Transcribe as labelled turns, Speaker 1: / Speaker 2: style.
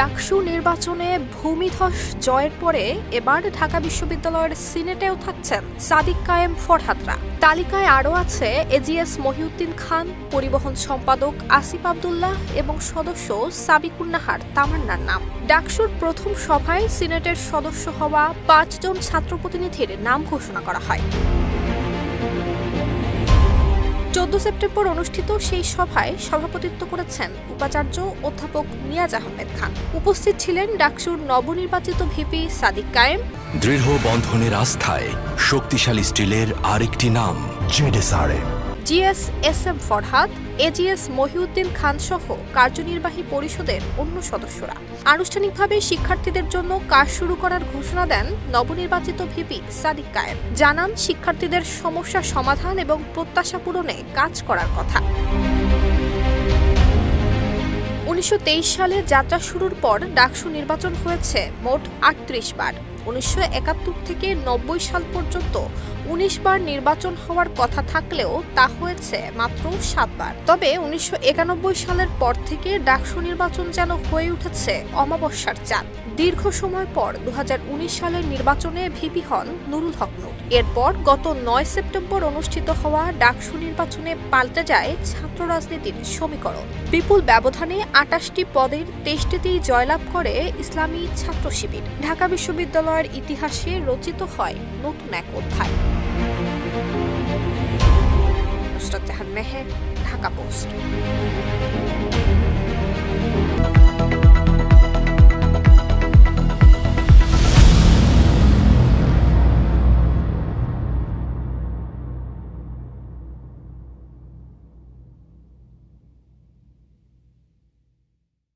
Speaker 1: ডাকসু নির্বাচনে ভূমিধস জয়ের পরে এবার ঢাকা বিশ্ববিদ্যালয়ের সিনেটেও থাকছেন সাদিক কায়েম ফরহাদরা। তালিকায় আরও আছে এজিএস মহিউদ্দিন খান, পরিবহন সম্পাদক আসিফ আব্দুল্লাহ এবং সদস্য সাবিকুন নাহার তামান্নার নাম। ডাকসুর প্রথম সভায় সিনেটের সদস্য হওয়া ৫ জন ছাত্র প্রতিনিধির নাম ঘোষণা করা হয়। ১৪ সেপ্টেম্বর অনুষ্ঠিত সেই সভায় সভাপতিত্ব করেছেন উপাচার্য অধ্যাপক নিয়াজ আহমেদ খান। উপস্থিত ছিলেন ডাকসুর নবনির্বাচিত ভিপি সাদিক কায়েম।
Speaker 2: দৃঢ় বন্ধনের আস্থায় শক্তিশালী স্টিলের আরেকটি নাম ZSRM,
Speaker 1: GS Farhad, AGS Mohiuddin Khan সহ কার্যনির্বাহী পরিষদের অন্য সদস্যরা। আনুষ্ঠানিকভাবে শিক্ষার্থীদের জন্য কাজ শুরু করার ঘোষণা দেন নবনির্বাচিত ভিপি সাদিক কায়েম। জানান শিক্ষার্থীদের সমস্যা সমাধান এবং প্রত্যাশা পূরণে কাজ করার কথা। ১৯২৩ সালে যাত্রা শুরুর পর ডাকসু নির্বাচন হয়েছে মোট ৩৮ বার। ১৯৭১ থেকে ৯০ সাল পর্যন্ত ১৯ বার নির্বাচন হওয়ার কথা থাকলেও তা হয়েছে মাত্র ৭ বার। তবে ১৯৯১ সালের পর থেকে ডাকসু নির্বাচন যেন হয়ে উঠেছে অমাবস্যার চাঁদ। দীর্ঘ সময় পর ২০১৯ সালের নির্বাচনে ভিপি হন নুরুল হক নূর। এরপর গত ৯ সেপ্টেম্বর অনুষ্ঠিত হওয়া ডাকসু নির্বাচনে পাল্টে যায় ছাত্র রাজনীতির সমীকরণ। বিপুল ব্যবধানে ২৮টি পদের ২৩টিতেই জয়লাভ করে ইসলামী ছাত্র শিবির। ঢাকা বিশ্ববিদ্যালয়ের ইতিহাসে রচিত হয় নতুন এক অধ্যায়। নুসরাত জাহান মেহের, ঢাকা পোস্ট।